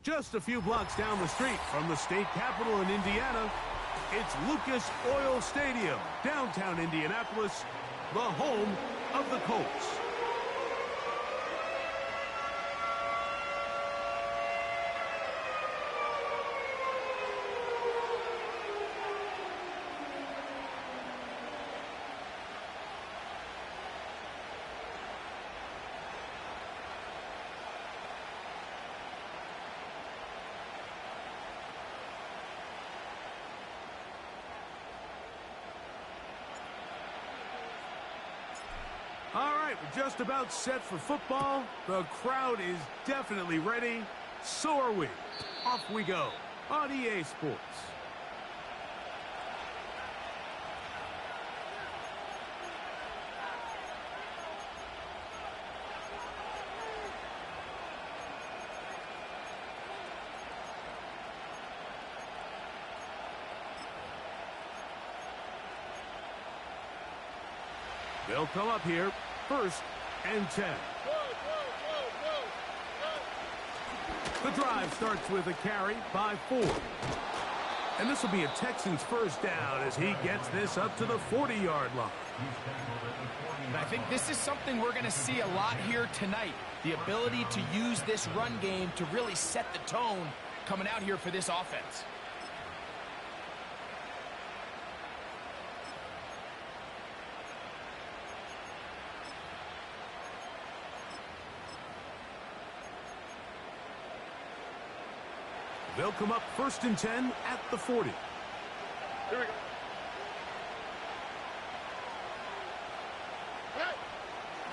Just a few blocks down the street from the state capitol in Indiana, it's Lucas Oil Stadium, downtown Indianapolis, the home of the Colts. All right, we're just about set for football. The crowd is definitely ready. So are we. Off we go on EA Sports. They'll come up here, 1st and 10. The drive starts with a carry by 4. And this will be a Texans first down as he gets this up to the 40-yard line. And I think this is something we're going to see a lot here tonight. The ability to use this run game to really set the tone coming out here for this offense. They'll come up 1st and 10 at the 40. Here we go.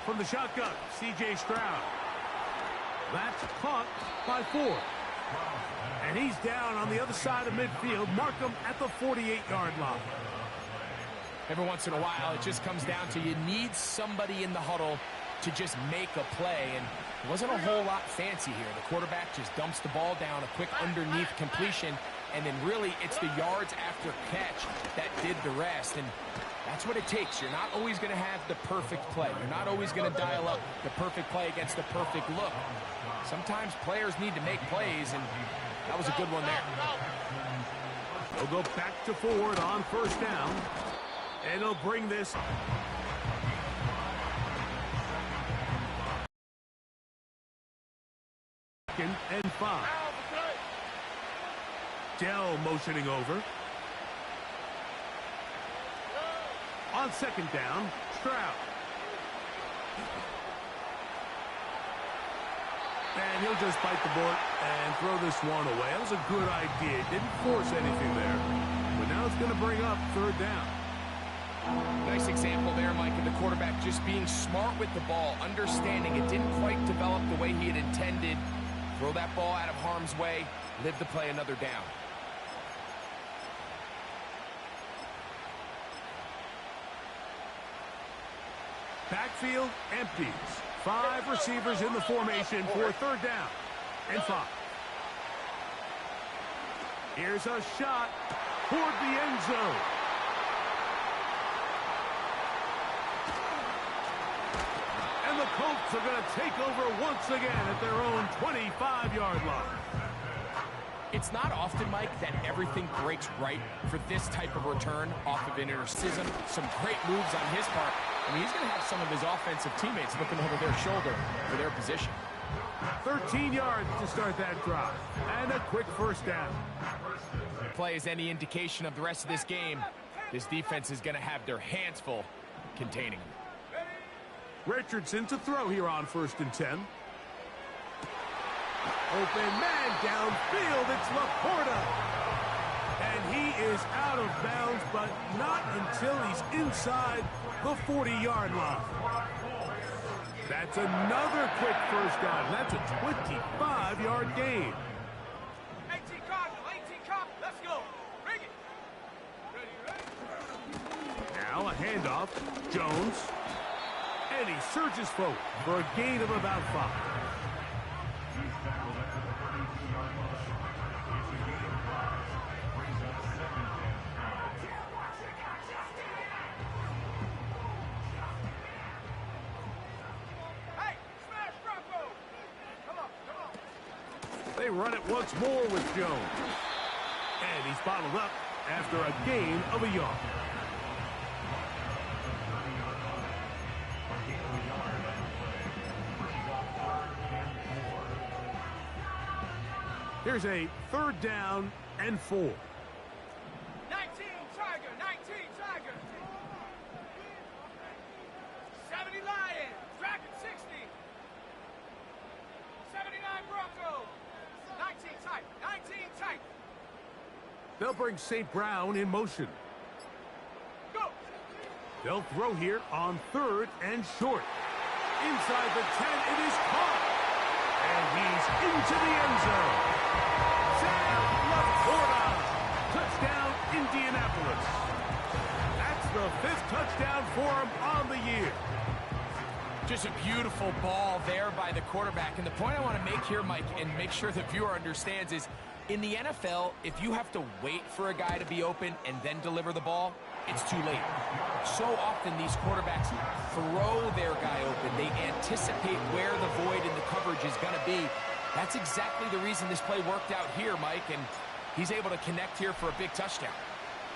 From the shotgun, C.J. Stroud. That's caught by 4. And he's down on the other side of midfield. Mark him at the 48-yard line. Every once in a while, it just comes down to you need somebody in the huddle to just make a play, and it wasn't a whole lot fancy here. The quarterback just dumps the ball down, a quick underneath completion, and then really it's the yards after catch that did the rest, and that's what it takes. You're not always going to have the perfect play. You're not always going to dial up the perfect play against the perfect look. Sometimes players need to make plays, and that was a good one there. They'll go back to forward on 1st down, and he'll bring this. And 5. Dell motioning over. On 2nd down, Stroud. And he'll just bite the bullet and throw this one away. That was a good idea. Didn't force anything there. But now it's going to bring up 3rd down. Nice example there, Mike, of the quarterback just being smart with the ball, understanding it didn't quite develop the way he had intended. Throw that ball out of harm's way, live to play another down. Backfield empties. 5 receivers in the formation for 3rd down and 5. Here's a shot toward the end zone. And the Colts are going to take over once again at their own 25-yard line. It's not often, Mike, that everything breaks right for this type of return off of an interception. Some great moves on his part. I mean, he's going to have some of his offensive teammates looking over their shoulder for their position. 13 yards to start that drive. And a quick 1st down. Play is any indication of the rest of this game. This defense is going to have their hands full containing him. Richardson to throw here on 1st and 10. Open man downfield. It's Laporta. And he is out of bounds, but not until he's inside the 40-yard line. That's another quick 1st down. That's a 25-yard gain. 18 cop, let's go. Bring it. Ready. Now a handoff. Jones. And he surges forward for a gain of about 5. They run it once more with Jones. And he's bottled up after a gain of a yard. Here's a 3rd down and 4. 19 Tiger, 19 Tiger. 70 Lions, Dragon 60. 79 Bronco. 19 tight, 19 tight. They'll bring St. Brown in motion. Go. They'll throw here on 3rd and short. Inside the 10, it is caught. And he's into the end zone. Sam Laporta. Touchdown, Indianapolis. That's the 5th touchdown for him on the year. Just a beautiful ball there by the quarterback. And the point I want to make here, Mike, and make sure the viewer understands is, in the NFL, if you have to wait for a guy to be open and then deliver the ball, it's too late. So often these quarterbacks throw their guy open. They anticipate where the void in the coverage is going to be. That's exactly the reason this play worked out here, Mike, and he's able to connect here for a big touchdown.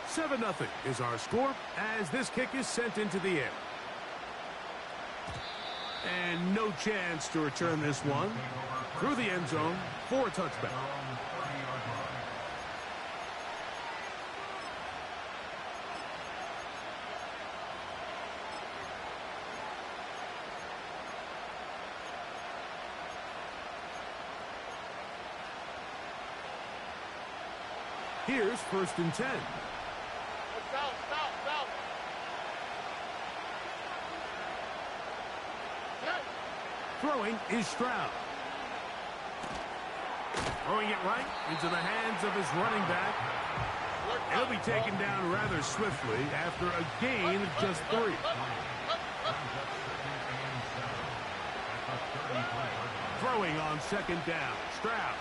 7-0 is our score as this kick is sent into the air. And no chance to return this one through the end zone for a touchback. Here's 1st and 10. South. Throwing is Stroud. Throwing it right into the hands of his running back. He'll be taken down rather swiftly after a gain of just 3. Throwing on 2nd down. Stroud.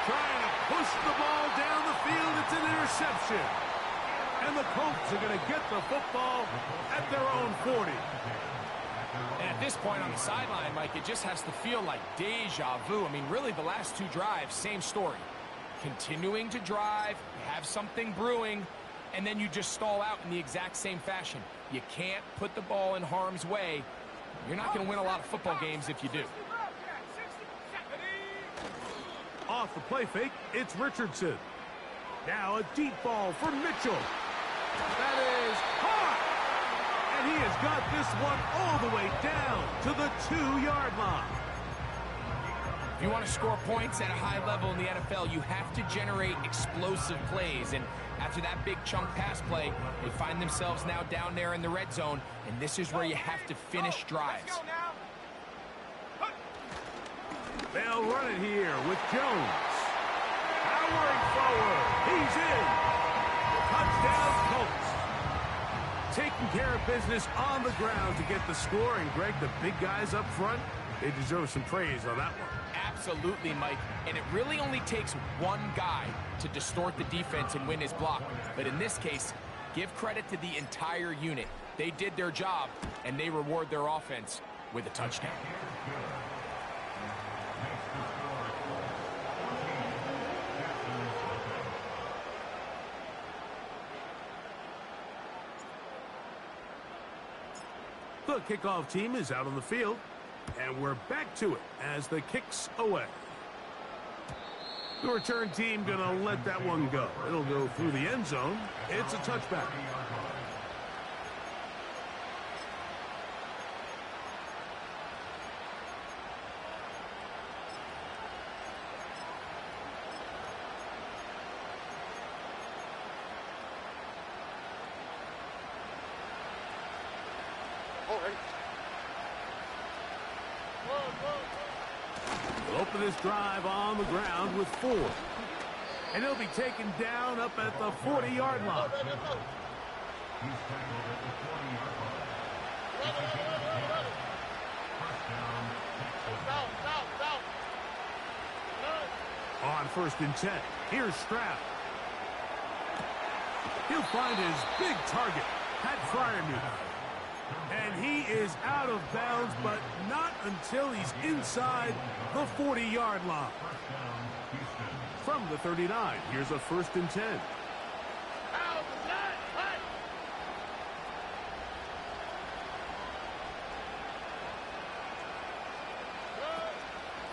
Trying to push the ball down the field. It's an interception. And the Colts are going to get the football at their own 40. And at this point on the sideline, Mike, it just has to feel like deja vu. I mean, really, the last 2 drives, same story. Continuing to drive, have something brewing, and then you just stall out in the exact same fashion. You can't put the ball in harm's way. You're not going to win a lot of football games if you do. Off the play fake, it's Richardson. Now a deep ball for Mitchell. That is caught! And he has got this one all the way down to the 2-yard line. If you want to score points at a high level in the NFL, you have to generate explosive plays. And after that big chunk pass play, they find themselves now down there in the red zone. And this is where you have to finish drives. They'll run it here with Jones. Powering forward. He's in. Touchdown, Colts. Taking care of business on the ground to get the score. And, Greg, the big guys up front, they deserve some praise on that one. Absolutely, Mike. And it really only takes one guy to distort the defense and win his block. But in this case, give credit to the entire unit. They did their job, and they reward their offense with a touchdown. The kickoff team is out on the field, and we're back to it as the kick's away. The return team going to let that one go. It'll go through the end zone. It's a touchback. We'll open this drive on the ground with 4. And he'll be taken down up at the 40-yard line. On 1st and 10, here's Stroud. He'll find his big target, Pat Fryermuth. And he is out of bounds, but not until he's inside the 40-yard line. From the 39, here's a 1st and 10.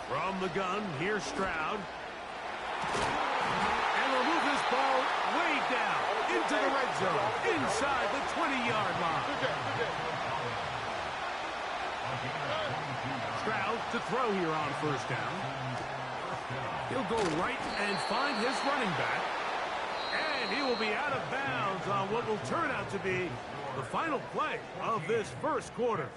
From the gun, here's Stroud. And will move this ball way down into the red zone, inside the 20-yard line. Stroud to throw here on 1st down. He'll go right and find his running back. And he will be out of bounds on what will turn out to be the final play of this 1st quarter.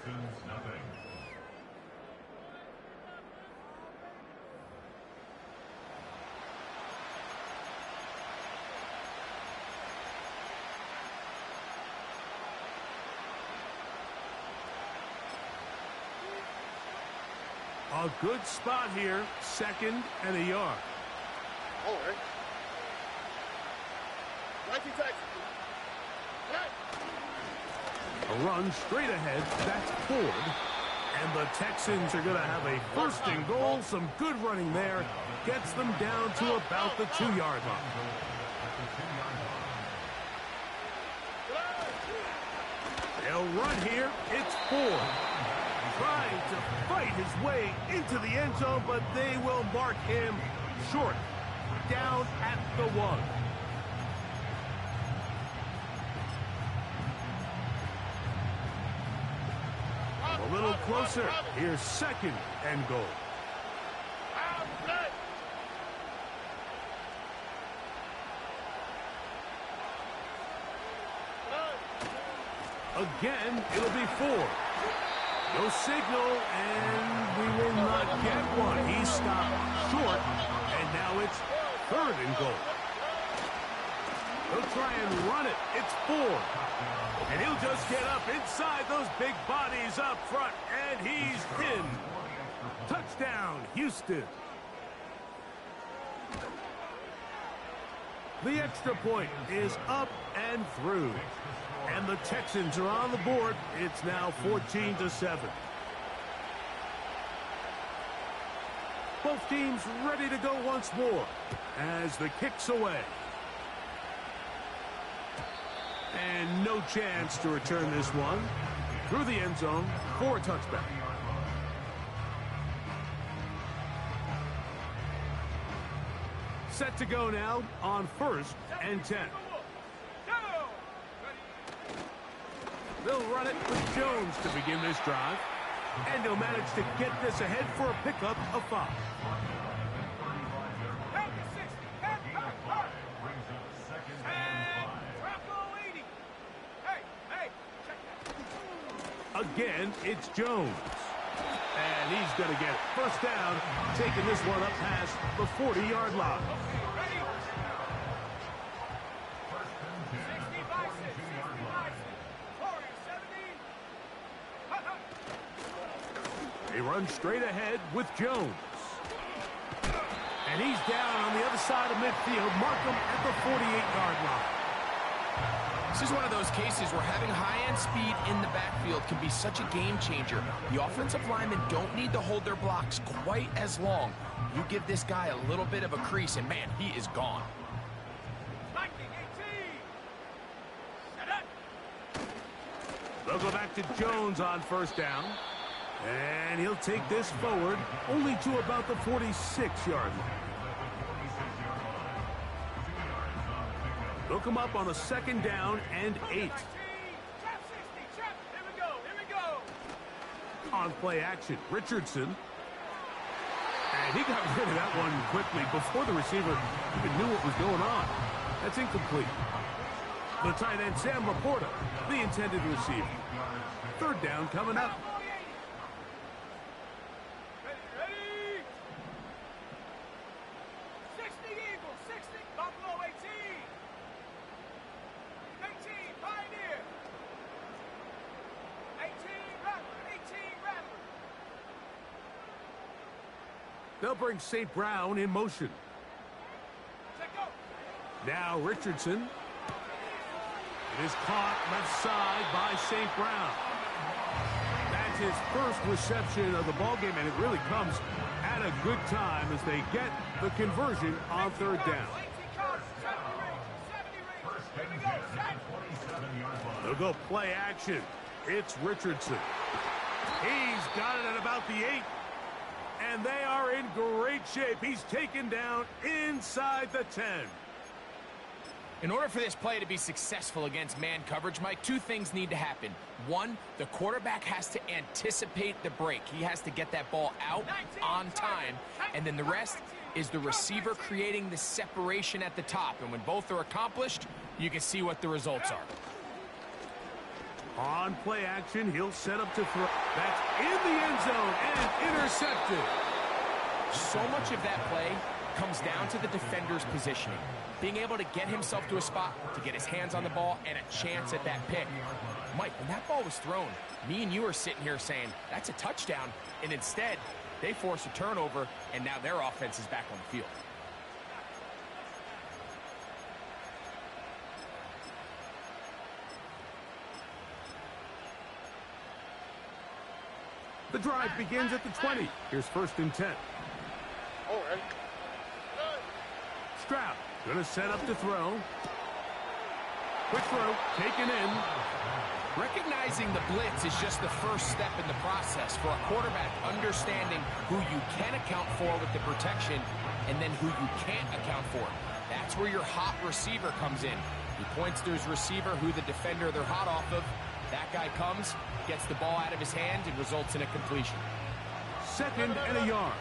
A good spot here, 2nd and a yard. All right. 19 Texans. A run straight ahead, that's Ford. And the Texans are going to have a 1st and goal. Some good running there. Gets them down to about the 2-yard line. They'll run here. It's Ford. Trying to fight his way into the end zone, but they will mark him short. Down at the 1. A little closer. Here's 2nd and goal. Again, it'll be Ford. No signal, and we will not get one. He stopped short, and now it's 3rd and goal. He'll try and run it. It's Ford. And he'll just get up inside those big bodies up front, and he's in. Touchdown, Houston. The extra point is up and through. And the Texans are on the board. It's now 14-7. Both teams ready to go once more as the kick's away. And no chance to return this one through the end zone for a touchback. Set to go now on 1st and 10. They'll run it with Jones to begin this drive. And they'll manage to get this ahead for a pickup of 5. Again, it's Jones. And he's going to get it. 1st down, taking this one up past the 40-yard line. They run straight ahead with Jones. And he's down on the other side of midfield. Mark him at the 48-yard line. This is one of those cases where having high-end speed in the backfield can be such a game changer. The offensive linemen don't need to hold their blocks quite as long. You give this guy a little bit of a crease, and man, he is gone. They'll go back to Jones on 1st down. And he'll take this forward only to about the 46-yard line. They'll come up on a 2nd down and 8. On play action, Richardson. And he got rid of that one quickly before the receiver even knew what was going on. That's incomplete. The tight end, Sam Laporta, the intended receiver. 3rd down coming up. They'll bring St. Brown in motion. Now Richardson. It is caught left side by St. Brown. That's his first reception of the ballgame, and it really comes at a good time as they get the conversion on third down. They'll go play action. It's Richardson. He's got it at about the 8. And they are in great shape. He's taken down inside the 10. In order for this play to be successful against man coverage, Mike, two things need to happen. One, the quarterback has to anticipate the break. He has to get that ball out on time. And then the rest is the receiver creating the separation at the top. And when both are accomplished, you can see what the results are. On play action, he'll set up to throw. That's in the end zone and intercepted. So much of that play comes down to the defender's positioning. Being able to get himself to a spot, to get his hands on the ball, and a chance at that pick. Mike, when that ball was thrown, me and you are sitting here saying, that's a touchdown. And instead, they force a turnover, and now their offense is back on the field. The drive begins at the 20. Here's 1st and 10. Stroud gonna set up to throw. Quick throw, taken in. Recognizing the blitz is just the first step in the process for a quarterback understanding who you can account for with the protection and then who you can't account for. That's where your hot receiver comes in. He points to his receiver who the defender they're hot off of. That guy comes, gets the ball out of his hand, and results in a completion. 2nd and a yard.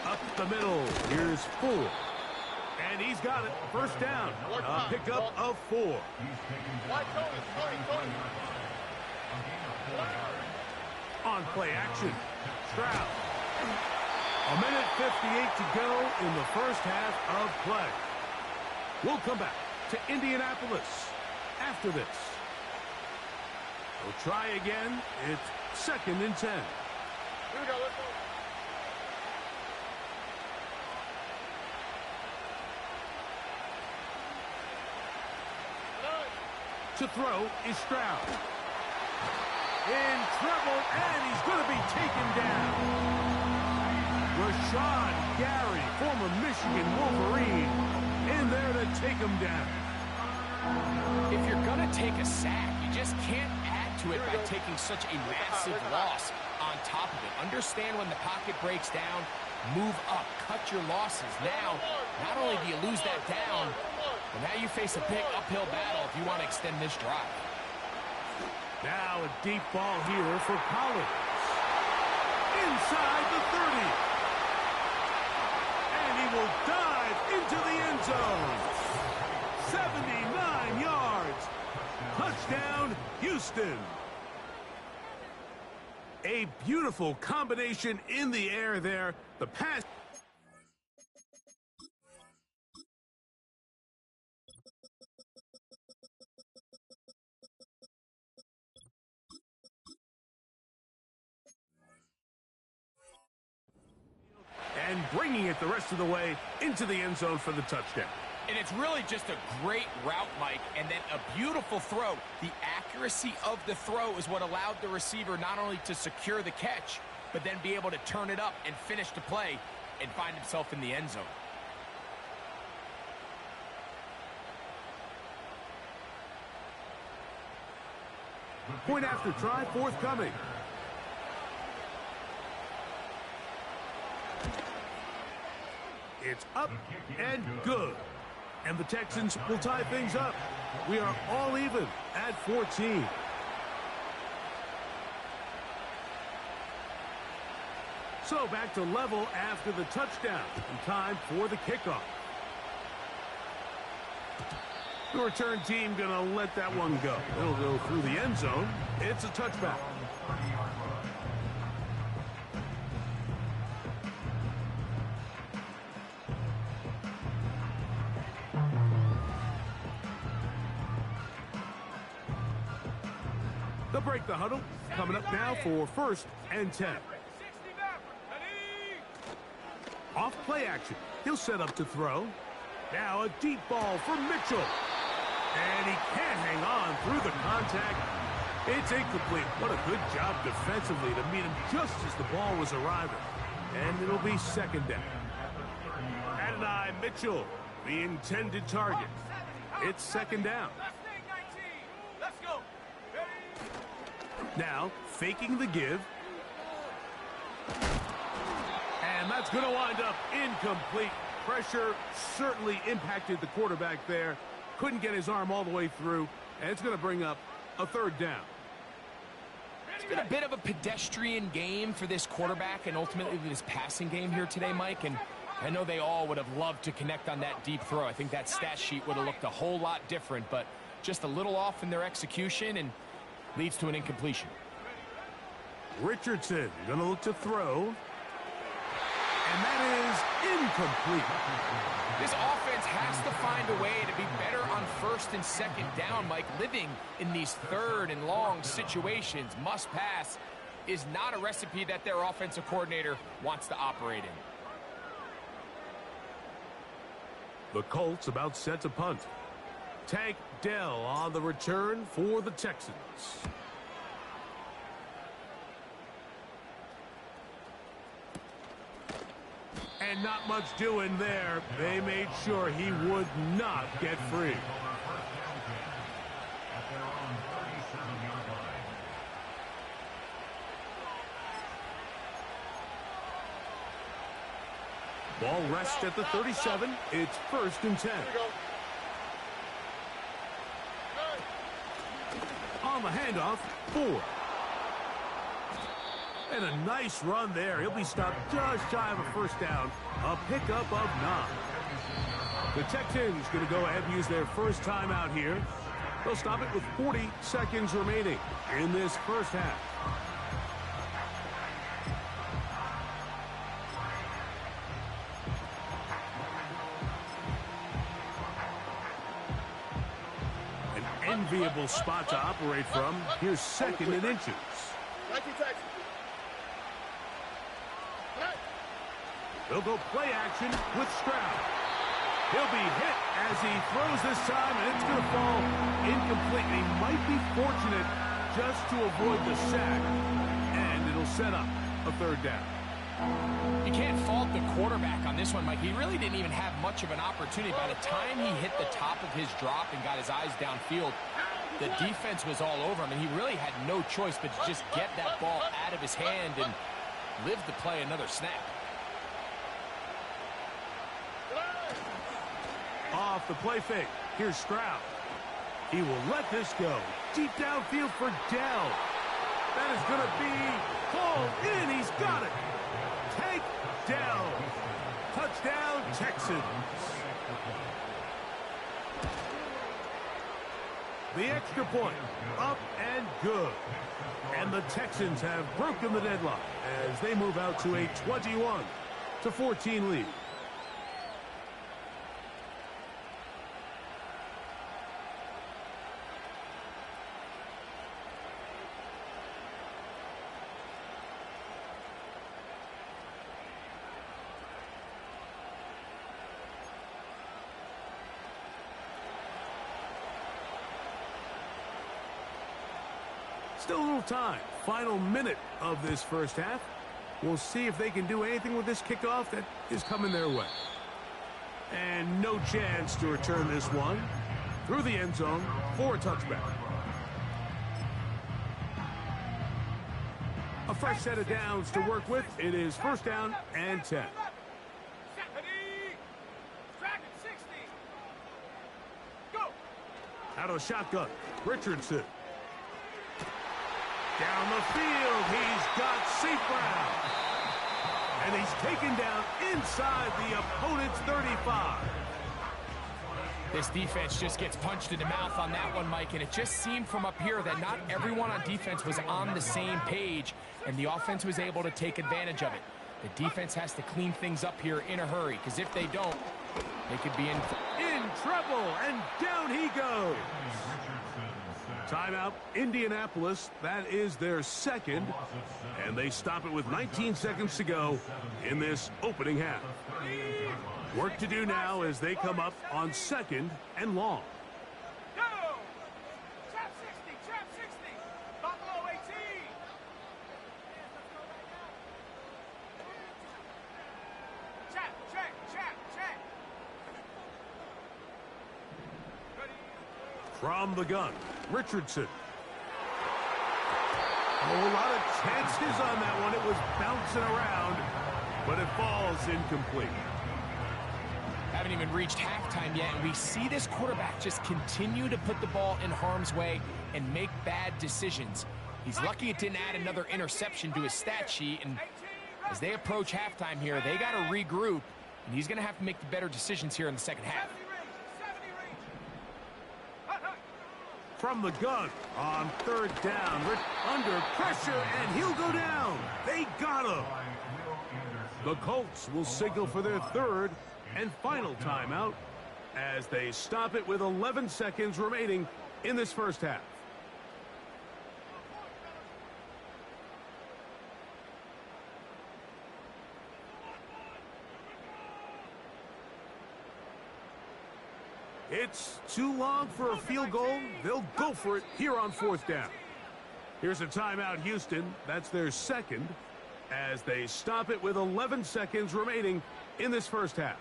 Up the middle. Here's 4. And he's got it. 1st down. A pickup of 4. On play action. Stroud. 1:58 to go in the first half of play. We'll come back to Indianapolis after this. We'll try again. It's 2nd and 10. Here we go, let's go. To throw is Stroud. In trouble, and he's going to be taken down. Rashad Gary, former Michigan Wolverine, in there to take him down. If you're going to take a sack, you just can't add to it by taking such a massive loss on top of it. Understand when the pocket breaks down, move up, cut your losses. Now, not only do you lose that down, but now you face a big uphill battle if you want to extend this drive. Now a deep ball here for Collins. Inside the 30. And he will dive into the end zone. 79 yards. Touchdown, Houston. A beautiful combination in the air there. The pass. And bringing it the rest of the way into the end zone for the touchdown. And it's really just a great route, Mike, and then a beautiful throw. The accuracy of the throw is what allowed the receiver not only to secure the catch, but then be able to turn it up and finish the play and find himself in the end zone. Point after try forthcoming. It's up and good. And the Texans will tie things up. We are all even at 14. So back to level after the touchdown. And time for the kickoff. The return team going to let that one go. It'll go through the end zone. It's a touchback. They'll break the huddle. Coming up now for 1st and 10. Off play action. He'll set up to throw. Now a deep ball for Mitchell. And he can't hang on through the contact. It's incomplete. What a good job defensively to meet him just as the ball was arriving. And it'll be second down. Adonai Mitchell, the intended target. It's second down. Let's go. Now, faking the give. And that's going to wind up incomplete. Pressure certainly impacted the quarterback there. Couldn't get his arm all the way through. And it's going to bring up a third down. It's been a bit of a pedestrian game for this quarterback and ultimately this passing game here today, Mike. And I know they all would have loved to connect on that deep throw. I think that stat sheet would have looked a whole lot different, but just a little off in their execution and leads to an incompletion. Richardson going to look to throw. And that is incomplete. This offense has to find a way to be better on first and second down, Mike. Living in these third and long situations, must pass, is not a recipe that their offensive coordinator wants to operate in. The Colts about set to punt. Tank Dell on the return for the Texans. And not much doing there. They made sure he would not get free. Ball rests at the 37. It's first and 10. On the handoff, 4. And a nice run there. He'll be stopped just shy of a first down. A pickup of 9. The Texans going to go ahead and use their first timeout here. They'll stop it with 40 seconds remaining in this first half. An enviable spot to operate from. Here's second and inches. They'll go play action with Stroud. He'll be hit as he throws this time, and it's going to fall incomplete. He might be fortunate just to avoid the sack, and it'll set up a third down. You can't fault the quarterback on this one, Mike. He really didn't even have much of an opportunity. By the time he hit the top of his drop and got his eyes downfield, the defense was all over him, and he really had no choice but to just get that ball out of his hand and live to play another snap. Off the play fake. Here's Stroud. He will let this go. Deep downfield for Dell. That is going to be called in. He's got it. Take Dell. Touchdown, Texans. The extra point. Up and good. And the Texans have broken the deadlock as they move out to a 21-14 lead. Still a little time. Final minute of this first half. We'll see if they can do anything with this kickoff that is coming their way. And no chance to return this one through the end zone for a touchback. A fresh set of downs to work with. It is first down and 10. Out of the shotgun, Richardson. Down the field, he's got St. Brown. And he's taken down inside the opponent's 35. This defense just gets punched in the mouth on that one, Mike, and it just seemed from up here that not everyone on defense was on the same page, and the offense was able to take advantage of it. The defense has to clean things up here in a hurry, because if they don't, they could be in trouble, and down he goes. Timeout, Indianapolis. That is their second, and they stop it with 19 seconds to go in this opening half. Work to do now as they come up on second and long. From the gun, Richardson. A lot of chances on that one. It was bouncing around, but it falls incomplete. Haven't even reached halftime yet, and we see this quarterback just continue to put the ball in harm's way and make bad decisions. He's lucky it didn't add another interception to his stat sheet, and as they approach halftime here, they got to regroup, and he's going to have to make the better decisions here in the second half. From the gun on third down, under pressure, and he'll go down. They got him. The Colts will signal for their third and final timeout as they stop it with 11 seconds remaining in this first half. It's too long for a field goal. They'll go for it here on fourth down. Here's a timeout, Houston. That's their second as they stop it with 11 seconds remaining in this first half.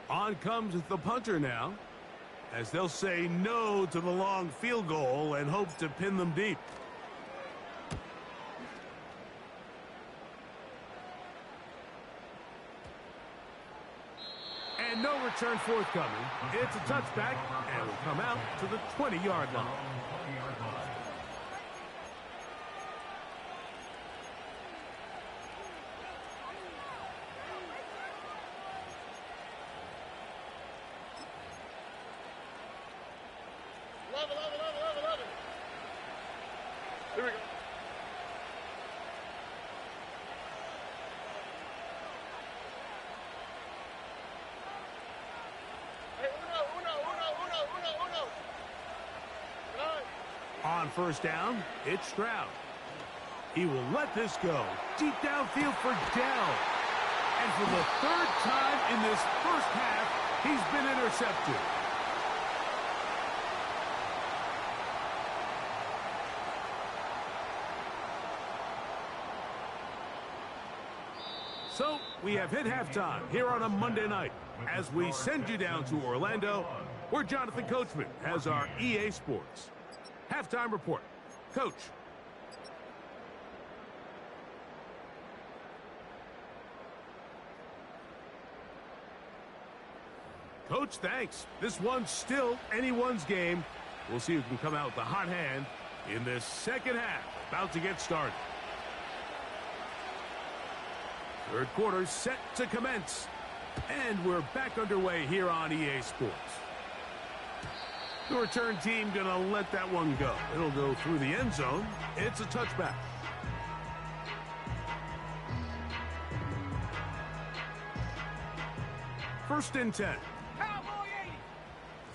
On comes the punter now as they'll say no to the long field goal and hope to pin them deep. And no return forthcoming. It's a touchback and will come out to the 20-yard line. Here we go. On first down, it's Stroud. He will let this go. Deep downfield for Dell. And for the third time in this first half, he's been intercepted. So, we have hit halftime here on a Monday night as we send you down to Orlando, where Jonathan Coachman has our EA Sports halftime report. Coach. Coach, thanks. This one's still anyone's game. We'll see who can come out with the hot hand in this second half. About to get started. Third quarter set to commence. And we're back underway here on EA Sports. The return team going to let that one go. It'll go through the end zone. It's a touchback. First and 10. Cowboy 80.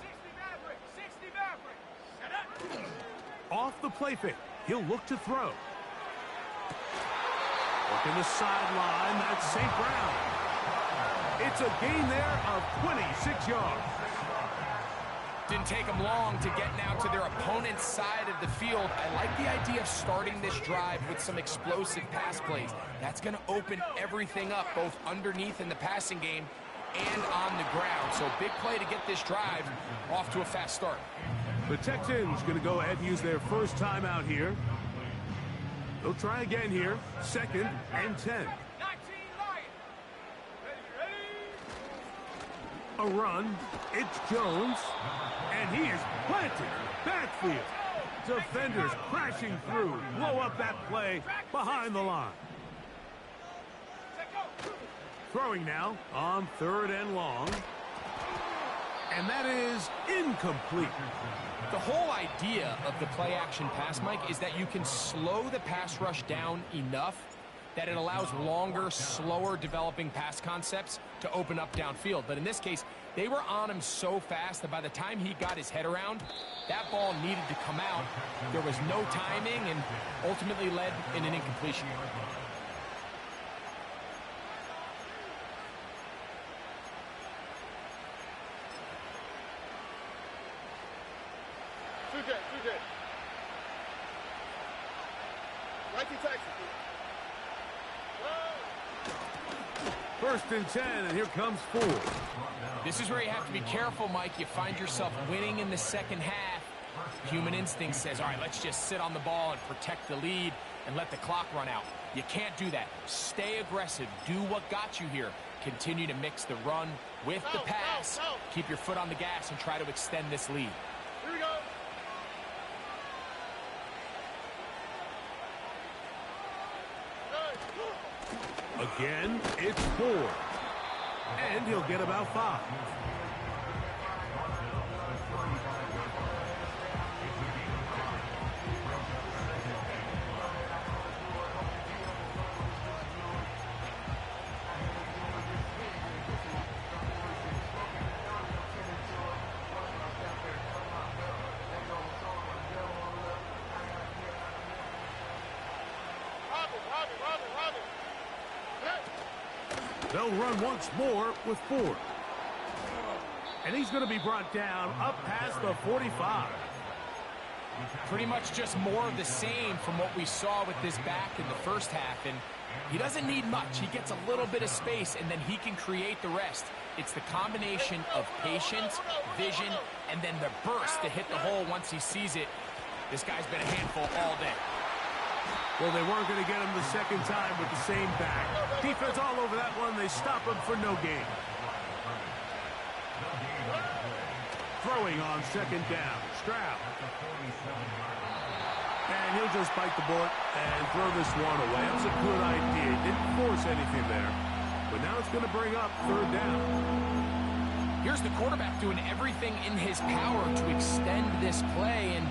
60 Maverick. 60 Maverick. Set up. Off the play fake. He'll look to throw. Working the sideline. That's St. Brown. It's a gain there of 26 yards. Didn't take them long to get now to their opponent's side of the field. I like the idea of starting this drive with some explosive pass plays. That's going to open everything up, both underneath in the passing game and on the ground. So big play to get this drive off to a fast start. The Texans going to go ahead and use their first timeout here. They'll try again here. Second and 10. 19 Lions. Ready. A run. It's Jones. And he is planted. Backfield. Defenders crashing through. Blow up that play behind the line. Throwing now on third and long. And that is incomplete. The whole idea of the play-action pass, Mike, is that you can slow the pass rush down enough that it allows longer, slower developing pass concepts to open up downfield. But in this case, they were on him so fast that by the time he got his head around, that ball needed to come out. There was no timing and ultimately led in an incompletion. TJ. Right to Texas. 1st and 10, and here comes 4. This is where you have to be careful, Mike. You find yourself winning in the second half. Human instinct says, all right, let's just sit on the ball and protect the lead and let the clock run out. You can't do that. Stay aggressive. Do what got you here. Continue to mix the run with the pass. Keep your foot on the gas and try to extend this lead. Here we go. Again, it's 4. And he'll get about 5. They'll run once more with 4. And he's going to be brought down up past the 45. Pretty much just more of the same from what we saw with this back in the first half. And he doesn't need much. He gets a little bit of space, and then he can create the rest. It's the combination of patience, vision, and then the burst to hit the hole once he sees it. This guy's been a handful all day. Well, they weren't going to get him the second time with the same back. Defense all over that one. They stop him for no gain. Throwing on 2nd down. Stroud. And he'll just bite the bullet and throw this one away. That was a good idea. Didn't force anything there. But now it's going to bring up 3rd down. Here's the quarterback doing everything in his power to extend this play, and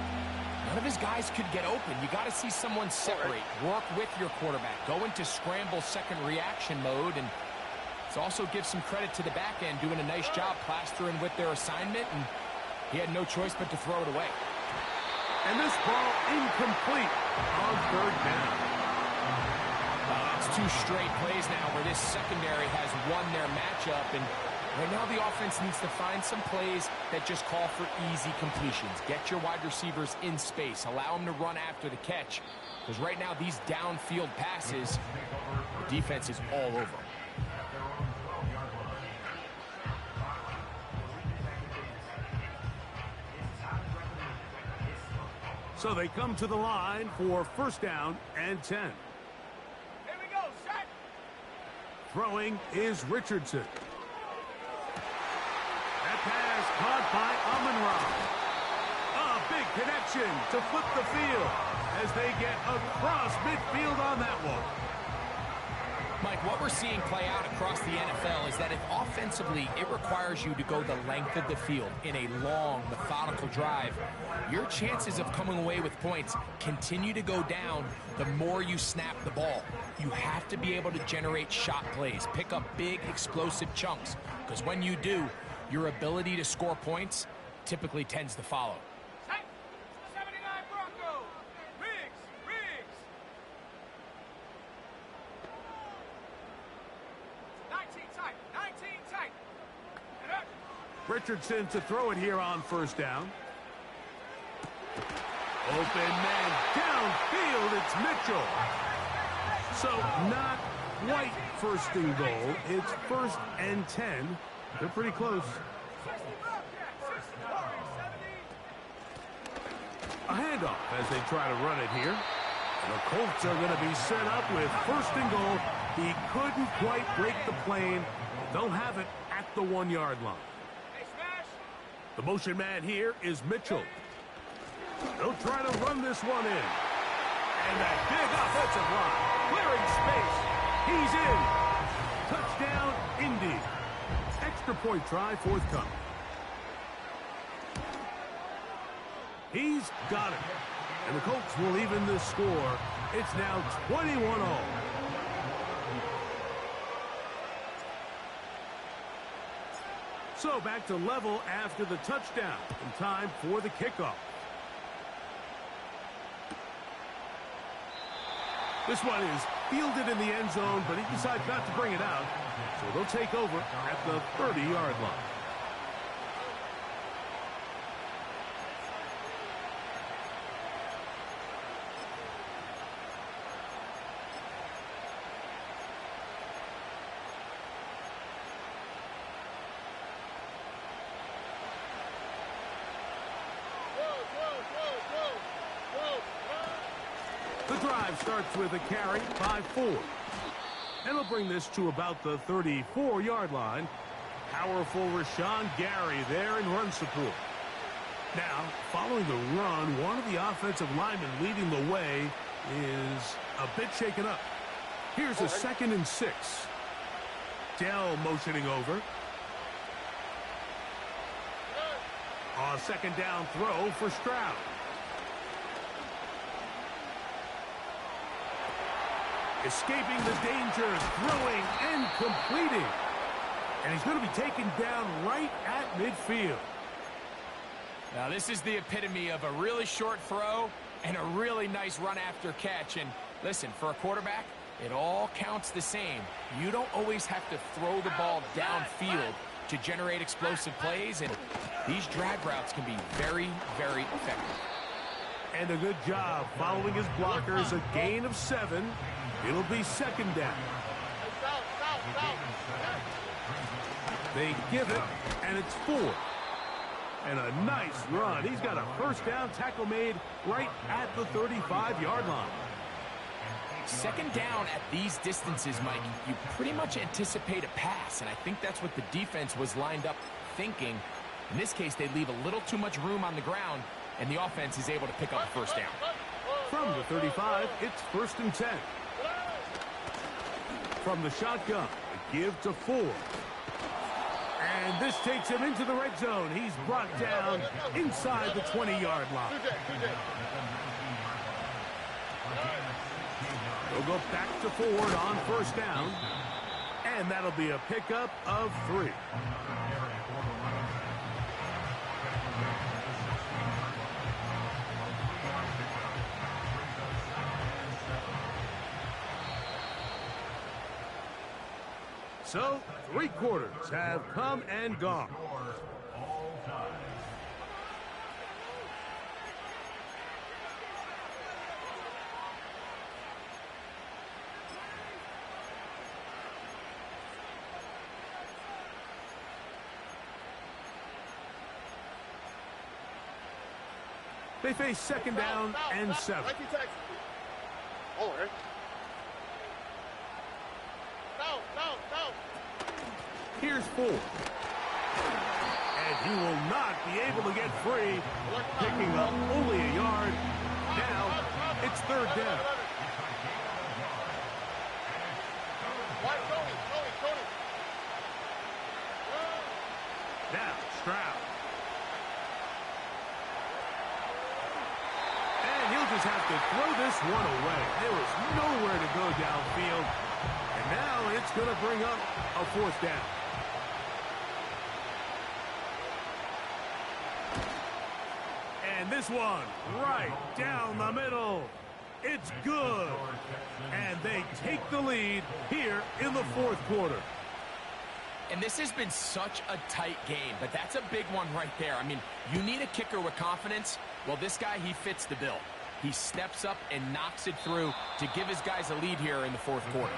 none of his guys could get open. You got to see someone separate, work with your quarterback, go into scramble second reaction mode, and it also gives some credit to the back end doing a nice job plastering with their assignment, and he had no choice but to throw it away. And this ball incomplete on 3rd down. That's 2 straight plays now where this secondary has won their matchup, and right now the offense needs to find some plays that just call for easy completions. Get your wide receivers in space. Allow them to run after the catch. Because right now these downfield passes, the defense is all over. So they come to the line for 1st down and 10. Here we go, set. Throwing is Richardson. That pass caught by Amon-Ra. A big connection to flip the field as they get across midfield on that one. Mike, what we're seeing play out across the NFL is that if offensively it requires you to go the length of the field in a long, methodical drive, your chances of coming away with points continue to go down the more you snap the ball. You have to be able to generate shot plays, pick up big, explosive chunks, because when you do, your ability to score points typically tends to follow. Set. 79 Bronco. Riggs. 19 tight. And up. Richardson to throw it here on 1st down. Open man downfield. It's Mitchell. So not quite 1st and goal. It's 1st and 10. They're pretty close. 60 Bobcats. 64, 70. A handoff as they try to run it here. And the Colts are going to be set up with 1st and goal. He couldn't quite break the plane. They'll have it at the 1-yard line. Hey, smash. The motion man here is Mitchell. They'll try to run this one in. And that big offensive line. Clearing space. He's in. Touchdown, Indy. Extra point try forthcoming. He's got it. And the Colts will even this score. It's now 21-all. So back to level after the touchdown. And time for the kickoff. This one is fielded in the end zone, but he decides not to bring it out. So they'll take over at the 30-yard line. drive starts with a carry by 4. And he'll bring this to about the 34-yard line. Powerful Rashawn Gary there in run support. Now, following the run, one of the offensive linemen leading the way is a bit shaken up. Here's a 2nd and 6. Dell motioning over. A 2nd down throw for Stroud. Escaping the danger, throwing and completing. And he's going to be taken down right at midfield. Now this is the epitome of a really short throw and a really nice run after catch. And listen, for a quarterback, it all counts the same. You don't always have to throw the ball downfield to generate explosive plays, and these drag routes can be very, very effective. And a good job following his blockers, a gain of 7. It'll be 2nd down. They give it, and it's 4. And a nice run. He's got a 1st down tackle made right at the 35-yard line. 2nd down at these distances, Mike, you pretty much anticipate a pass, and I think that's what the defense was lined up thinking. In this case, they leave a little too much room on the ground, and the offense is able to pick up a 1st down. From the 35, it's 1st and 10. From the shotgun, a give to 4. And this takes him into the red zone. He's brought down inside the 20-yard line. They'll go back to Ford on 1st down. And that'll be a pickup of 3. So, 3 quarters have come and gone. They face 2nd down and 7. Here's 4. And he will not be able to get free, picking up only a yard. Now, it's 3rd down. Now, Stroud. And he'll just have to throw this one away. There was nowhere to go downfield. And now it's going to bring up a 4th down. And this one right down the middle. It's good. And they take the lead here in the 4th quarter. And this has been such a tight game, but that's a big one right there. I mean, you need a kicker with confidence. Well, this guy, he fits the bill. He steps up and knocks it through to give his guys a lead here in the 4th quarter.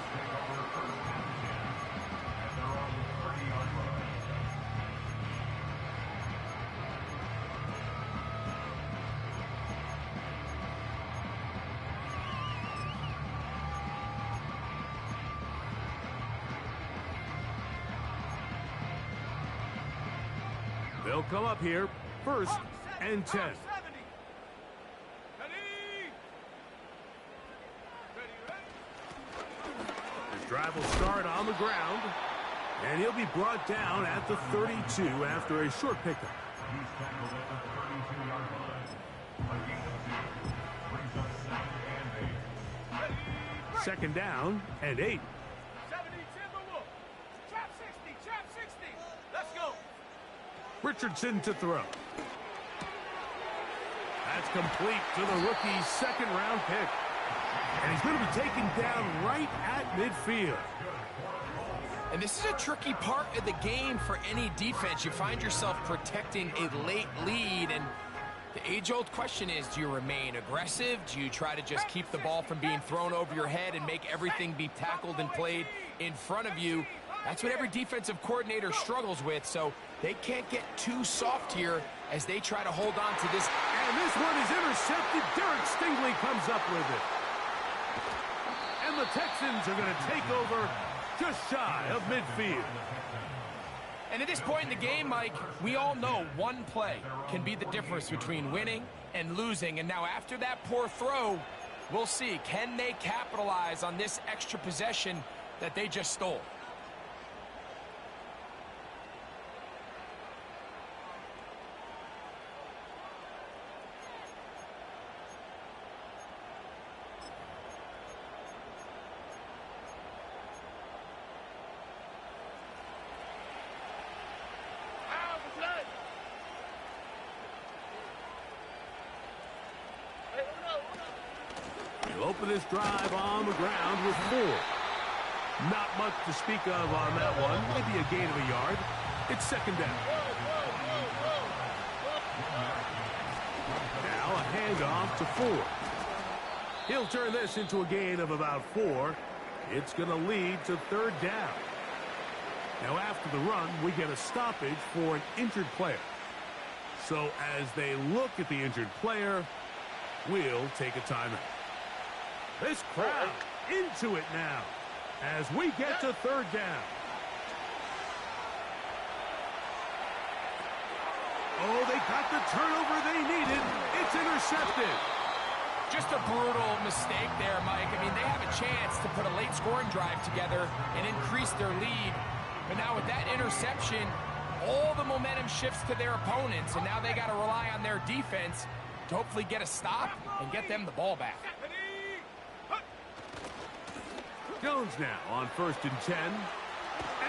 They'll come up here, 1st and 10. His drive will start on the ground, and he'll be brought down at the 32 after a short pickup. 2nd down and 8. Richardson to throw. That's complete to the rookie's 2nd-round pick. And he's going to be taken down right at midfield. And this is a tricky part of the game for any defense. You find yourself protecting a late lead, and the age-old question is, do you remain aggressive? Do you try to just keep the ball from being thrown over your head and make everything be tackled and played in front of you? That's what every defensive coordinator struggles with, so they can't get too soft here as they try to hold on to this. And this one is intercepted. Derek Stingley comes up with it. the Texans are going to take over just shy of midfield. And at this point in the game, Mike, we all know one play can be the difference between winning and losing. And now after that poor throw, we'll see, can they capitalize on this extra possession that they just stole? He'll open this drive on the ground with 4. Not much to speak of on that one. Maybe a gain of a yard. It's second down. Now a handoff to 4. He'll turn this into a gain of about 4. It's going to lead to third down. Now after the run, we get a stoppage for an injured player. So as they look at the injured player, we'll take a timeout. This crowd into it now as we get to third down. Oh, they got the turnover they needed. It's intercepted. Just a brutal mistake there, Mike. I mean, they have a chance to put a late scoring drive together and increase their lead. But now with that interception, all the momentum shifts to their opponents, and now they got to rely on their defense to hopefully get a stop and get them the ball back. Jones now on 1st and 10.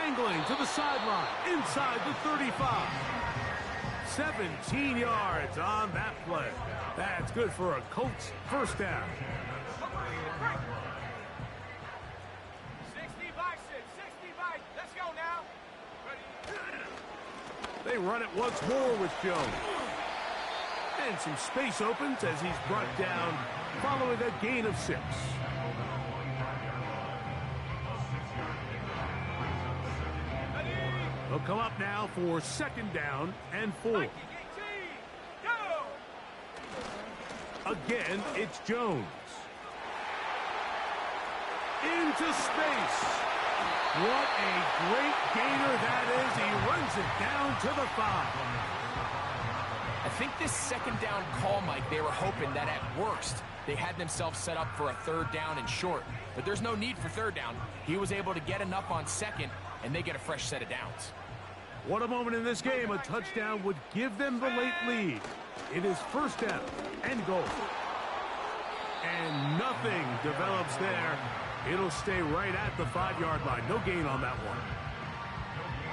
Angling to the sideline inside the 35. 17 yards on that play. That's good for a Colts first down. 60 by 6, 60 by. Let's go now. They run it once more with Jones. And some space opens as he's brought down following a gain of 6. They'll come up now for second down and 4. Again, it's Jones. Into space. What a great gainer that is. He runs it down to the 5. I think this second down call, Mike, they were hoping that at worst they had themselves set up for a third down and short. But there's no need for third down. He was able to get enough on second, and they get a fresh set of downs. What a moment in this game. A touchdown would give them the late lead. It is first down and goal. And nothing develops there. It'll stay right at the 5-yard line. No gain on that one.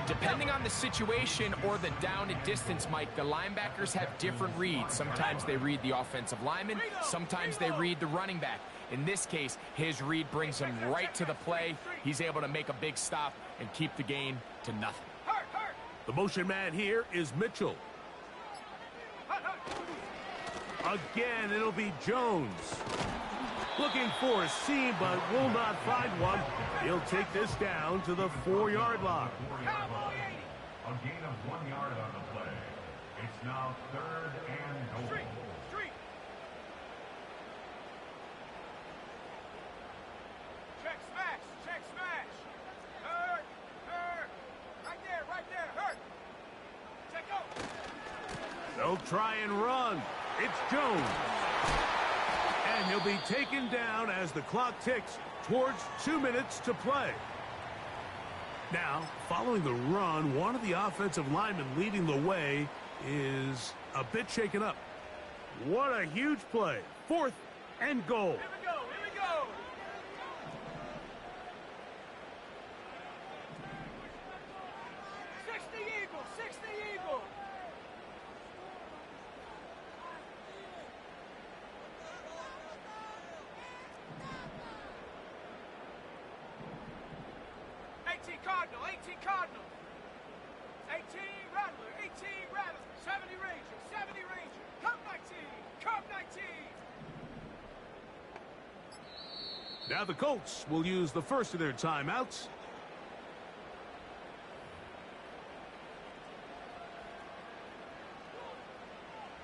Depending on the situation or the down and distance, Mike, the linebackers have different reads. Sometimes they read the offensive lineman. Sometimes they read the running back. In this case, his read brings him right to the play. He's able to make a big stop and keep the gain to nothing. The motion man here is Mitchell. Again, it'll be Jones. Looking for a seam, but will not find one. He'll take this down to the 4-yard line. A gain of 1 yard on the play. It's now third and goal. Check smash, check smash. Hurt. Right there, hurt. Check go. They'll try and run. It's Jones. And he'll be taken down as the clock ticks towards 2 minutes to play. Now, following the run, one of the offensive linemen leading the way is a bit shaken up. What a huge play. 4th and goal. Here we go. 60 Eagle. Cardinal, 18 Cardinal. 18 Rattler, 18 Rattler. 70 Ranger. Cup 19. Now the Colts will use the first of their timeouts.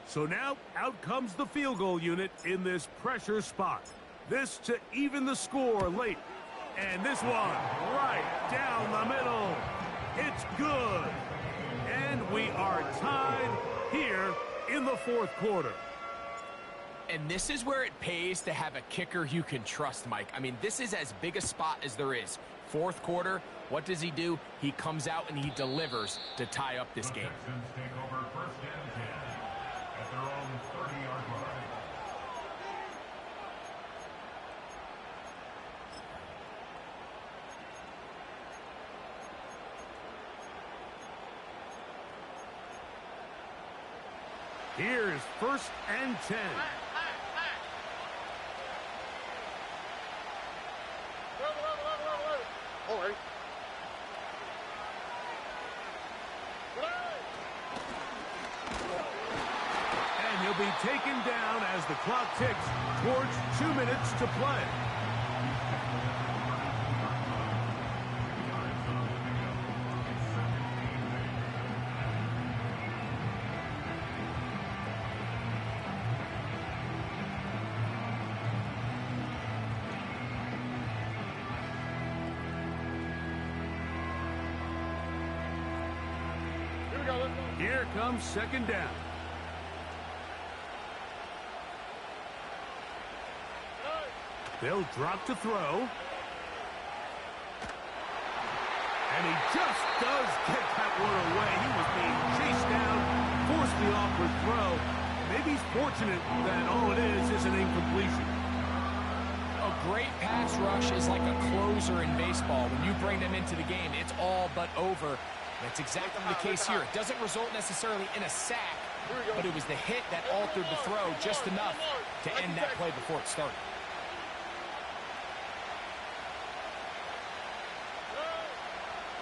So now out comes the field goal unit in this pressure spot. This to even the score late. And this one right down the middle. It's good. And we are tied here in the fourth quarter. And this is where it pays to have a kicker you can trust, Mike. I mean, this is as big a spot as there is. Fourth quarter, what does he do? He comes out and he delivers to tie up this game. Texans take over first and 10 at their own 30-yard line. Here's first and 10. All right. And he'll be taken down as the clock ticks towards 2 minutes to play. Here comes second down. They'll drop to throw. And he just does get that one away. He was being chased down, forced the awkward throw. Maybe he's fortunate that all it is an incompletion. A great pass rush is like a closer in baseball. When you bring them into the game, it's all but over. That's exactly the case here. It doesn't result necessarily in a sack, but it was the hit that altered the throw just enough to end that play before it started.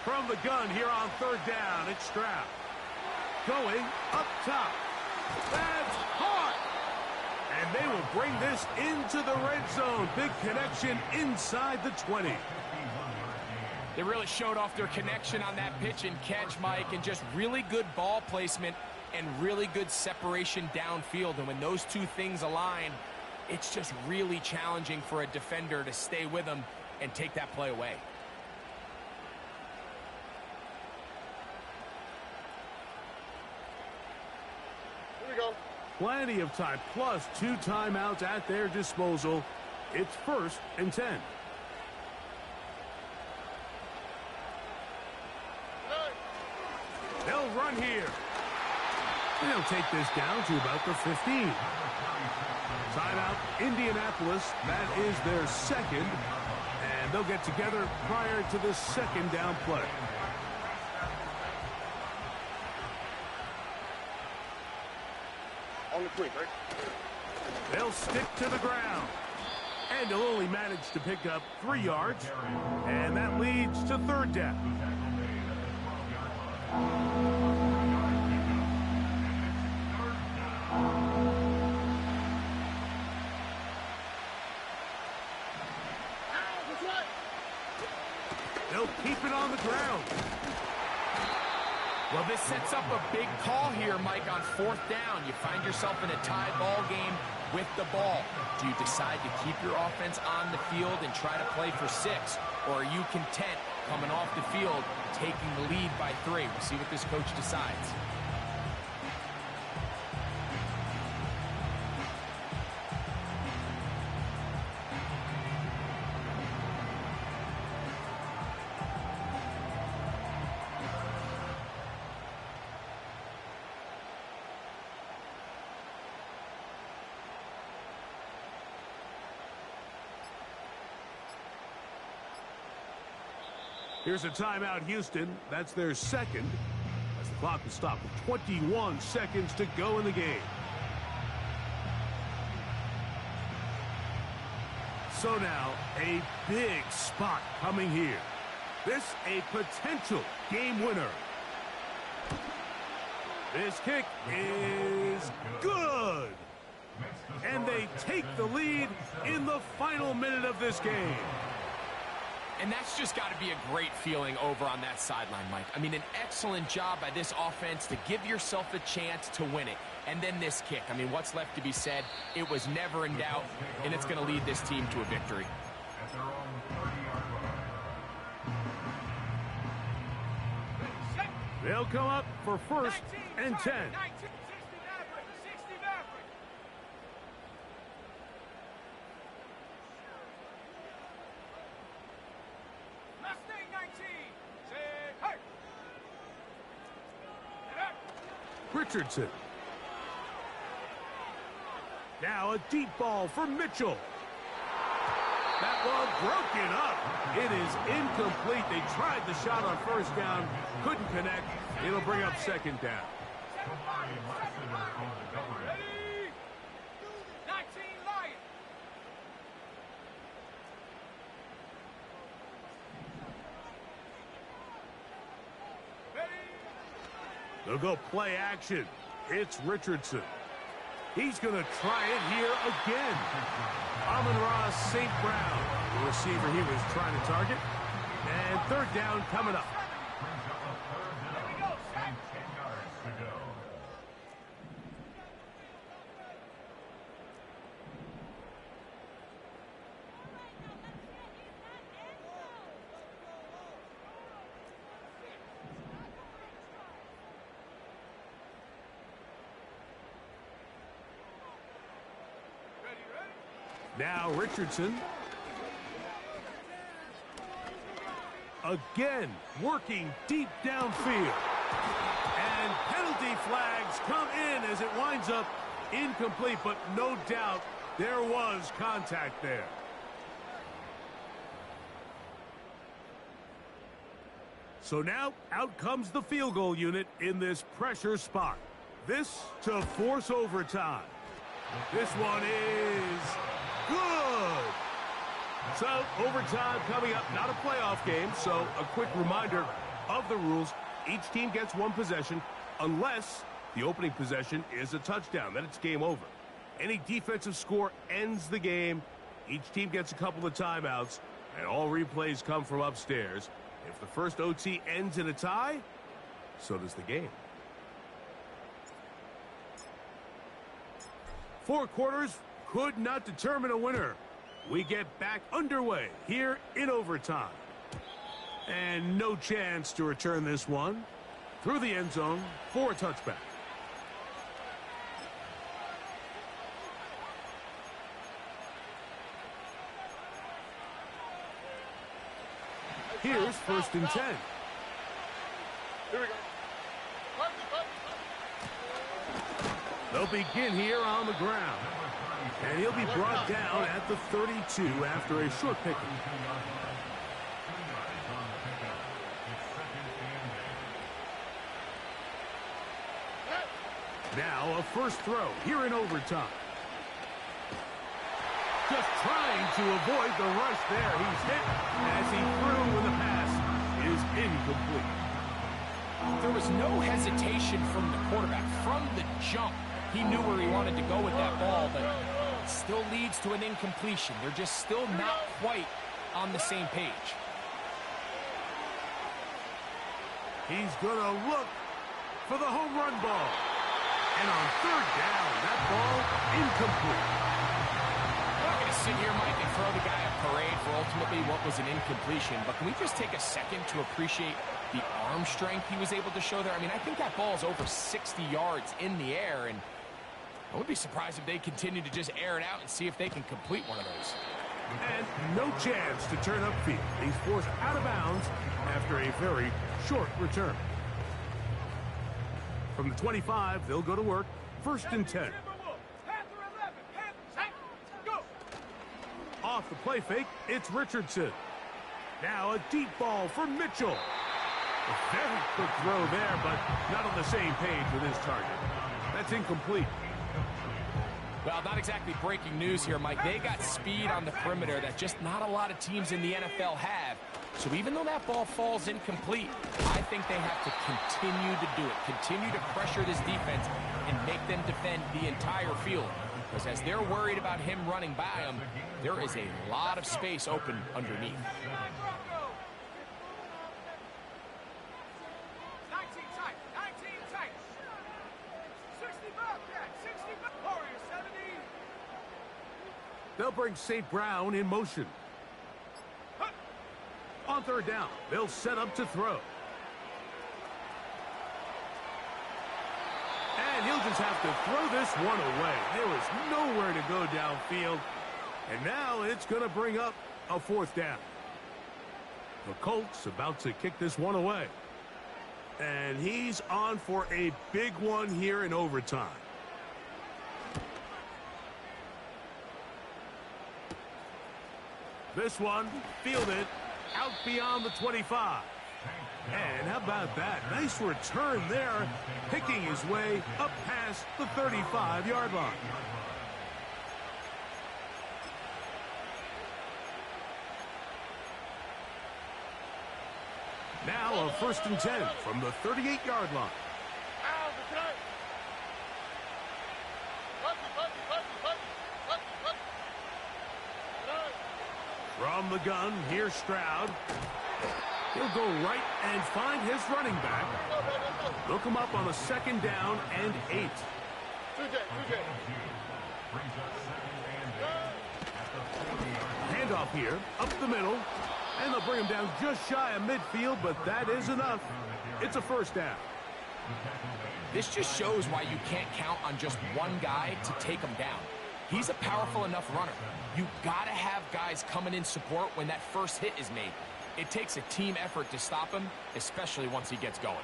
From the gun here on third down, it's Stroud. Going up top. That's hard. And they will bring this into the red zone. Big connection inside the 20. They really showed off their connection on that pitch and catch, Mike, and just really good ball placement and really good separation downfield. And when those two things align, it's just really challenging for a defender to stay with them and take that play away. Here we go. Plenty of time, plus 2 timeouts at their disposal. It's first and 10. They'll run here. And they'll take this down to about the 15. Timeout, Indianapolis. That is their second. And they'll get together prior to the second down play. On the quick, right? They'll stick to the ground. And they'll only manage to pick up 3 yards. And that leads to third down. They'll keep it on the ground. Well, this sets up a big call here, Mike, on fourth down. You find yourself in a tie ball game with the ball. Do you decide to keep your offense on the field and try to play for 6? Or are you content coming off the field, taking the lead by 3? We'll see what this coach decides. Here's a timeout, Houston. That's their second. As the clock is stopped with 21 seconds to go in the game. So now, a big spot coming here. This a potential game winner. This kick is good. And they take the lead in the final minute of this game. And that's just got to be a great feeling over on that sideline, Mike. I mean, an excellent job by this offense to give yourself a chance to win it. And then this kick. I mean, what's left to be said? It was never in doubt, and it's going to lead this team to a victory. At their own 30-yard line. They'll come up for 1st and 10. 60 Maverick, 60 Maverick. Mustang 19. Say, hey. Richardson. Now a deep ball for Mitchell. That ball broken up. It is incomplete. They tried the shot on 1st down, couldn't connect. It'll bring up 2nd down. Ready? 19 Lions. Ready? They'll go play action. It's Richardson. He's going to try it here again. Amon-Ra St. Brown, the receiver he was trying to target. And 3rd down coming up. Brings up a 3rd down and 10 yards to go. Now Richardson. Again, working deep downfield. And penalty flags come in as it winds up incomplete, but no doubt there was contact there. So now out comes the field goal unit in this pressure spot. This to force overtime. This one is good. So, overtime coming up, not a playoff game, so a quick reminder of the rules. Each team gets 1 possession unless the opening possession is a touchdown. Then it's game over. Any defensive score ends the game. Each team gets a couple of timeouts, and all replays come from upstairs. If the first OT ends in a tie, so does the game. 4 quarters could not determine a winner. We get back underway here in overtime. And no chance to return this one through the end zone for a touchback. Here's 1st and 10. Here we go. They'll begin here on the ground. And he'll be brought down at the 32 after a short pickup. Now a first throw here in overtime. Just trying to avoid the rush there. He's hit as he threw when the pass is incomplete. There was no hesitation from the quarterback. From the jump, he knew where he wanted to go with that ball, but it still leads to an incompletion. They're just still not quite on the same page. He's going to look for the home run ball. And on 3rd down, that ball incomplete. I'm not going to sit here, Mike, and throw the guy a parade for ultimately what was an incompletion, but can we just take a second to appreciate the arm strength he was able to show there? I mean, I think that ball is over 60 yards in the air, and I would be surprised if they continue to just air it out and see if they can complete one of those. And no chance to turn upfield. He's forced out of bounds after a very short return. From the 25, they'll go to work. 1st and 10. Off the play fake, it's Richardson. Now a deep ball for Mitchell. A very quick throw there, but not on the same page with his target. That's incomplete. Well, not exactly breaking news here, Mike. They got speed on the perimeter that just not a lot of teams in the NFL have. So even though that ball falls incomplete, I think they have to continue to do it. Continue to pressure this defense and make them defend the entire field. Because as they're worried about him running by them, there is a lot of space open underneath. They'll bring St. Brown in motion. On third down, they'll set up to throw. And he'll just have to throw this one away. There was nowhere to go downfield. And now it's going to bring up a fourth down. The Colts about to kick this one away. And he's on for a big one here in overtime. This one, fielded out beyond the 25. And how about that? Nice return there, picking his way up past the 35-yard line. Now a 1st and 10 from the 38-yard line. From the gun, here's Stroud. He'll go right and find his running back. Look him up on a 2nd down and 8. Handoff here, up the middle. And they'll bring him down just shy of midfield, but that is enough. It's a 1st down. This just shows why you can't count on just one guy to take him down. He's a powerful enough runner. You gotta have guys coming in support when that first hit is made. It takes a team effort to stop him, especially once he gets going.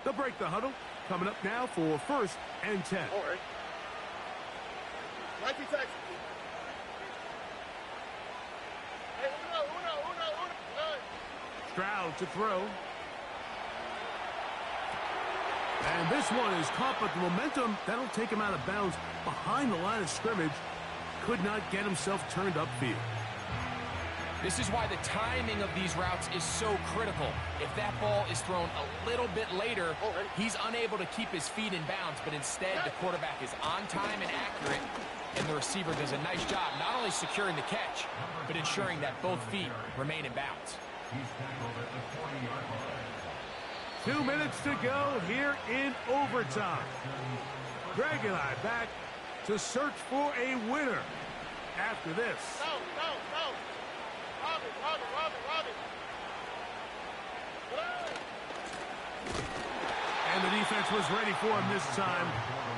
They'll break the huddle. Coming up now for 1st and 10. All right. Texans. Hey, uno. Stroud to throw. And this one is caught, but the momentum, that'll take him out of bounds behind the line of scrimmage. Could not get himself turned upfield. This is why the timing of these routes is so critical. If that ball is thrown a little bit later, he's unable to keep his feet in bounds, but instead the quarterback is on time and accurate, and the receiver does a nice job not only securing the catch, but ensuring that both feet remain in bounds. 2 minutes to go here in overtime. Greg and I back to search for a winner after this. And the defense was ready for him this time.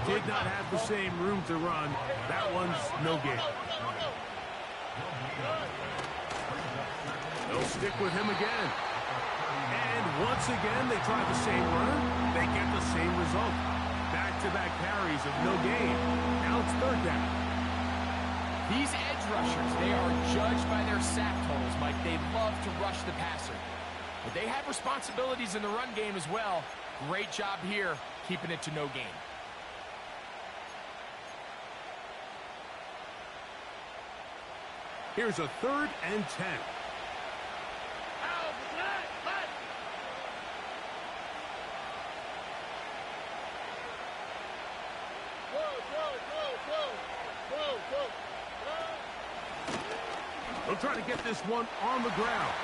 Did not have the same room to run. That one's no gain. They'll stick with him again. And once again, they try the same run. They get the same result. Back-to-back carries of no gain. Now it's 3rd down. These edge rushers, they are judged by their sack totals, Mike. They love to rush the passer. But they have responsibilities in the run game as well. Great job here, keeping it to no gain. Here's a 3rd and 10. They'll try to get this one on the ground.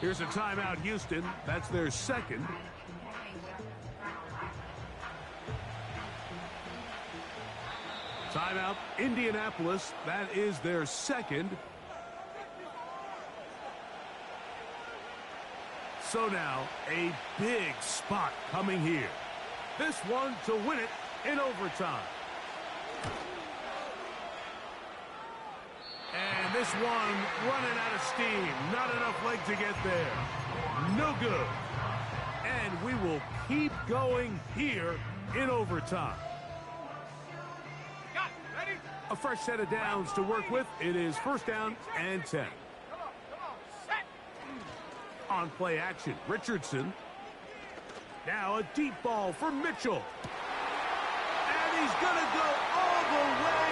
Here's a timeout, Houston. That's their 2nd. Timeout, Indianapolis. That is their 2nd. So now, a big spot coming here. This one to win it in overtime. And this one running out of steam. Not enough leg to get there. No good. And we will keep going here in overtime. A fresh set of downs to work with. It is first down and 10. On play action, Richardson. Now a deep ball for Mitchell. And he's going to go all the way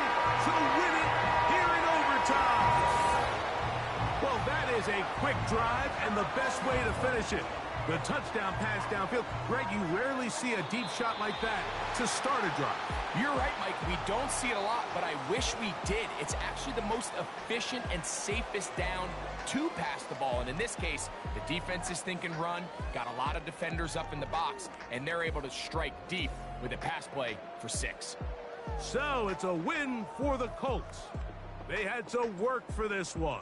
to win it here in overtime. Well, that is a quick drive and the best way to finish it. The touchdown pass downfield. Greg, you rarely see a deep shot like that to start a drive. You're right, Mike. We don't see it a lot, but I wish we did. It's actually the most efficient and safest down to pass the ball. And in this case, the defense is thinking run, got a lot of defenders up in the box, and they're able to strike deep with a pass play for 6. So it's a win for the Colts. They had to work for this one.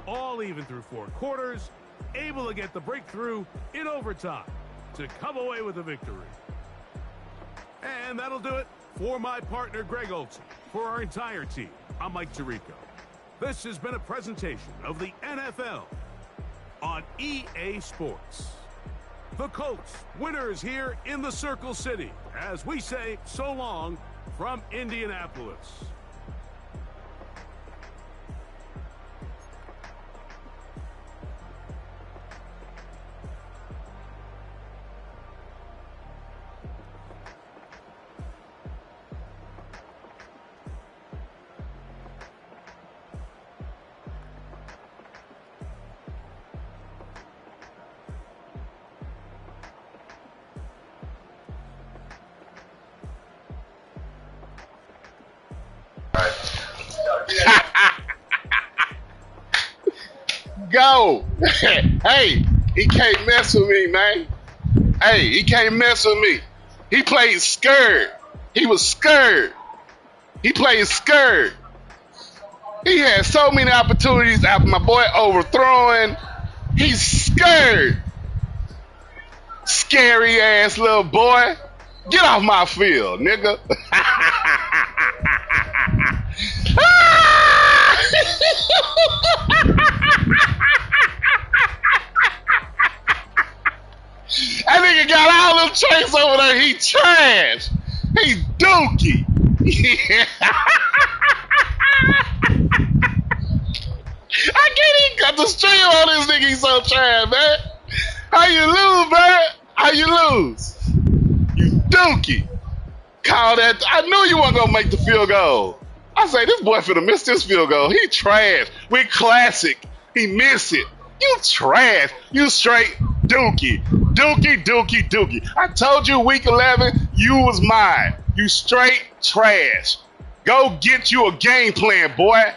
All even through 4 quarters, able to get the breakthrough in overtime to come away with a victory. And that'll do it for my partner, Greg Olson. For our entire team, I'm Mike Tirico. This has been a presentation of the NFL on EA Sports. The Colts, winners here in the Circle City, as we say so long from Indianapolis. Go. Hey, he can't mess with me, man. Hey, he can't mess with me. He played scared. He was scared. He played scared. He had so many opportunities after my boy overthrowing. He's scared. Scary ass little boy. Get off my field, nigga. That nigga got all them traits over there. He trash. He dookie. I can't even cut the stream on this nigga. He's so trash, man. How you lose, man? How you lose? You dookie. Call that. I knew you weren't gonna make the field goal. I say this boy finna miss this field goal. He trash. We classic. He miss it. You trash. You straight dookie. Dookie, dookie, dookie. I told you week 11, you was mine. You straight trash. Go get you a game plan, boy.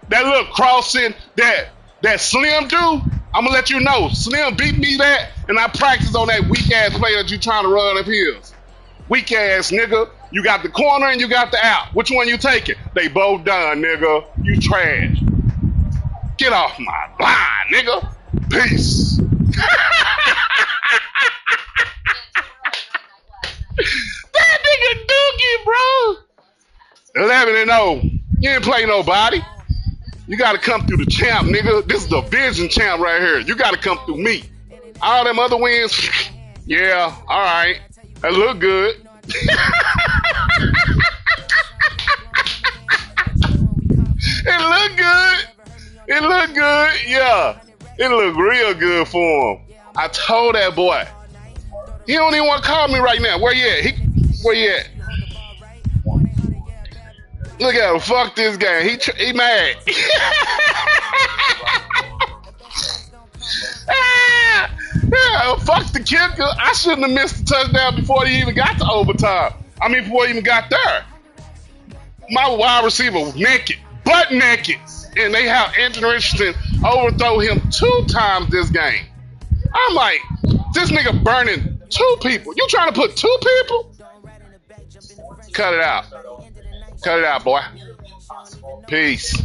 That little crossing that Slim do, I'm going to let you know. Slim beat me that, and I practiced on that weak-ass play that you trying to run up hills. Weak-ass nigga. You got the corner and you got the out. Which one you taking? They both done, nigga. You trash. Get off my line, nigga. Peace. That nigga dookie, bro. 11-0. You ain't play nobody. You gotta come through the champ, nigga. This is the division champ right here. You gotta come through me. All them other wins, yeah, all right. That look good. It look good. It look good, yeah. It look real good for him. I told that boy. He don't even want to call me right now. Where you at? Where you at? Look at him. Fuck this game. He mad. Fuck the kicker. I shouldn't have missed the touchdown before he even got to overtime. I mean, before he even got there. My wide receiver was naked. Butt naked. And they have Richardson overthrow him 2 times this game. I'm like, this nigga burning 2 people. You trying to put 2 people? Cut it out. Cut it out, boy. Peace.